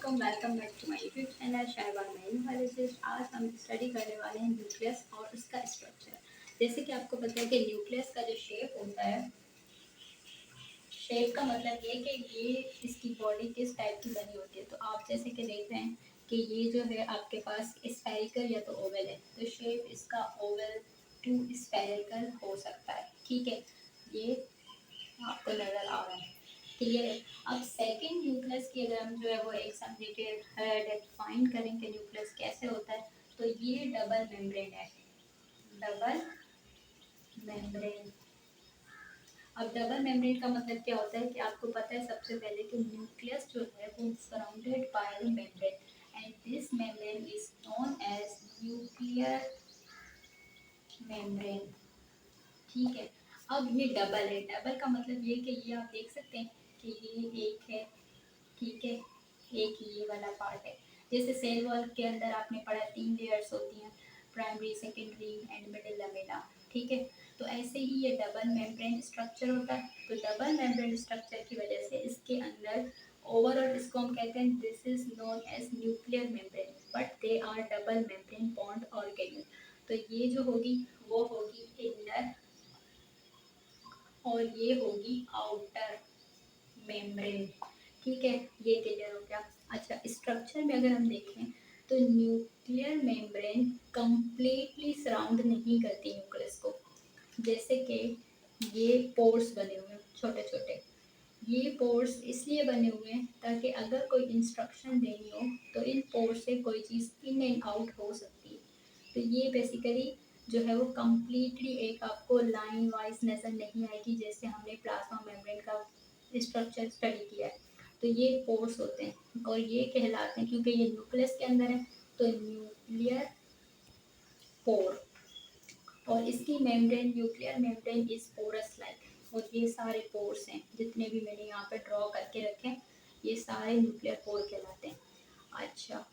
वालेकुम, welcome back to my YouTube channel Shayba biologist. आज हम स्टडी करने वाले हैं न्यूक्लियस और उसका स्ट्रक्चर। जैसे कि आपको पता है कि न्यूक्लियस का जो शेप होता है, शेप का मतलब ये कि ये इसकी बॉडी किस टाइप की बनी होती है। तो आप जैसे कि देख रहे हैं कि ये जो है आपके पास स्फेरिकल या तो ओवल है, तो शेप इसका ओवल टू स्फेरिकल हो सकता है। ठीक है, ये आपको नज़र आ रहा है, क्लियर है। अब सेकंड न्यूक्लियस की अगर हम जो है वो एक सम डिफाइन करें कि न्यूक्लियस कैसे होता है, तो ये डबल मेम्ब्रेन है, डबल मेम्ब्रेन। अब डबल मेम्ब्रेन का मतलब क्या होता है कि आपको पता है सबसे पहले कि न्यूक्लियस जो है वो surrounded by the membrane and this membrane is known as nuclear membrane. ठीक है, अब ये डबल है, डबल का मतलब ये कि ये आप देख सकते हैं कि ये एक है, ठीक है, एक ये वाला पार्ट है। जैसे सेल वॉल के अंदर आपने पढ़ा 3 लेयर्स होती हैं, primary, secondary and middle Lamela. ठीक है, तो ऐसे ही ये डबल मेम्ब्रेन स्ट्रक्चर होता है। तो डबल मेम्ब्रेन स्ट्रक्चर की वजह से इसके अंदर ओवरऑल इसको हम कहते हैं this is known as nuclear membrane, but they are double membrane bond organelle. तो ये जो होगी वो होगी इनर और ये होगी आउटर मेम्ब्रेन। ठीक है, ये क्लियर हो गया। अच्छा, स्ट्रक्चर में अगर हम देखें तो न्यूक्लियर मेम्ब्रेन कंप्लीटली सराउंड नहीं करती न्यूक्लियस को। जैसे कि ये पोर्स बने हुए हैं छोटे छोटे, ये पोर्स इसलिए बने हुए हैं ताकि अगर कोई इंस्ट्रक्शन देनी हो तो इन पोर्स से कोई चीज़ इन एंड आउट हो सकती है। तो ये बेसिकली जो है वो कम्प्लीटली एक आपको लाइन वाइज नज़र नहीं आएगी, जैसे हमने प्लाज्मा मेम्ब्रेन का स्ट्रक्चर स्टडी किया है। तो ये पोर्स होते हैं और ये कहलाते हैं, क्योंकि ये न्यूक्लियस के अंदर है तो न्यूक्लियर पोर। और इसकी membrane, nuclear membrane is porous like, और ये सारे पोर्स हैं जितने भी मैंने यहाँ पे ड्रॉ करके रखे हैं, ये सारे न्यूक्लियर पोर कहलाते हैं। अच्छा,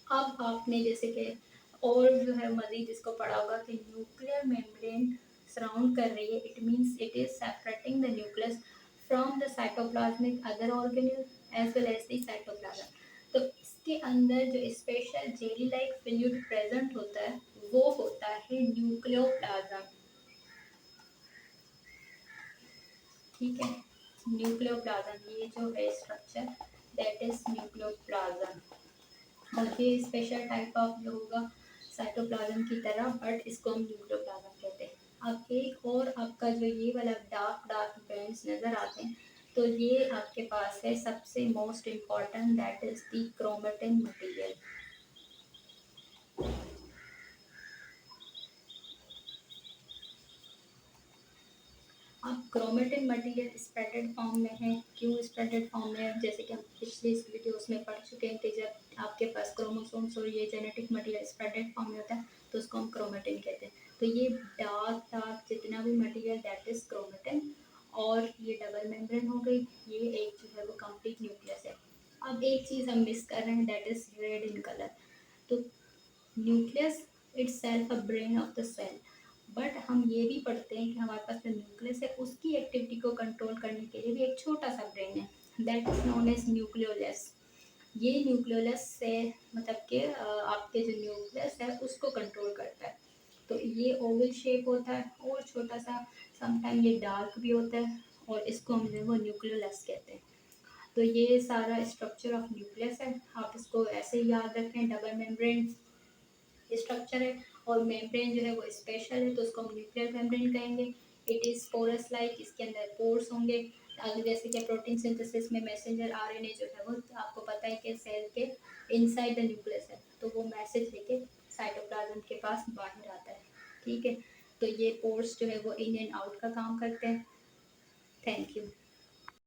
अब आपने जैसे कि और जो है मजीद इसको पढ़ा होगा कि न्यूक्लियर मेम्ब्रेन सराउंड कर रही है, it means it is separating the nucleus from the cytoplasmic other organelle as well as the cytoplasm. तो इसके अंदर जो special jelly like fluid present होता है वो होता है न्यूक्लियोप्लाज्म। ठीक है, न्यूक्लियोप्लाज्म ये जो है स्ट्रक्चर दैट इज न्यूक्लियोप्लाज्म। और ये स्पेशल टाइप ऑफ जो होगा साइटोप्लाज्म की तरह, बट इसको हम न्यूक्लियोप्लाज्म कहते हैं। अब एक और आपका जो ये वाला डार्क डार्क बैंड्स नज़र आते हैं, तो ये आपके पास है सबसे most important, that is the chromatin material. अब क्रोमेटिन मटेरियल स्प्रेडेड फॉर्म में है। क्यों स्प्रेडेड फॉर्म में है? जैसे कि हम पिछले वीडियोस में पढ़ चुके हैं कि जब आपके पास क्रोमोसोम्स और ये जेनेटिक मटेरियल स्प्रेडेड फॉर्म में होता है तो उसको हम क्रोमेटिन कहते हैं। तो ये डार्क डार्क जितना भी मटेरियल दैट इज क्रोमेटिन, और ये डबल मेम्ब्रेन हो गई, ये एक जो है वो कंप्लीट न्यूक्लियस है। अब एक चीज़ हम मिस कर रहे हैं, that is red in colour. तो nucleus itself a brain of the cell, but हम ये भी पढ़ते हैं कि हमारे पास जो न्यूक्लियस है उसकी एक्टिविटी को कंट्रोल करने के लिए भी एक छोटा सा ब्रेन है, that is known as nucleolus. ये न्यूक्लियोलस से मतलब कि आपके जो न्यूक्लियस है उसको कंट्रोल करता है। तो ये ओवल शेप होता है और छोटा सा, समटाइम ये डार्क भी होता है, और इसको हम जो है वो न्यूक्लियोलस कहते हैं। तो ये सारा स्ट्रक्चर ऑफ न्यूक्लियस है, आप इसको ऐसे ही याद रखें, डबल मेम्ब्रेन स्ट्रक्चर है और मेम्ब्रेन जो है वो स्पेशल है तो उसको हम न्यूक्लियर मेम्ब्रेन कहेंगे। इट इज़ पोरस लाइक, इसके अंदर पोर्स होंगे। अगर जैसे कि प्रोटीन सिंथेसिस में मैसेंजर आरएनए जो है वो आपको पता है कि सेल के इनसाइड द न्यूक्लियस है, तो वो मैसेज लेके साइटोप्लाज्म के पास बाहर आता है। ठीक है, तो ये पोर्स जो है वो इन एंड आउट का काम करते हैं। Thank you.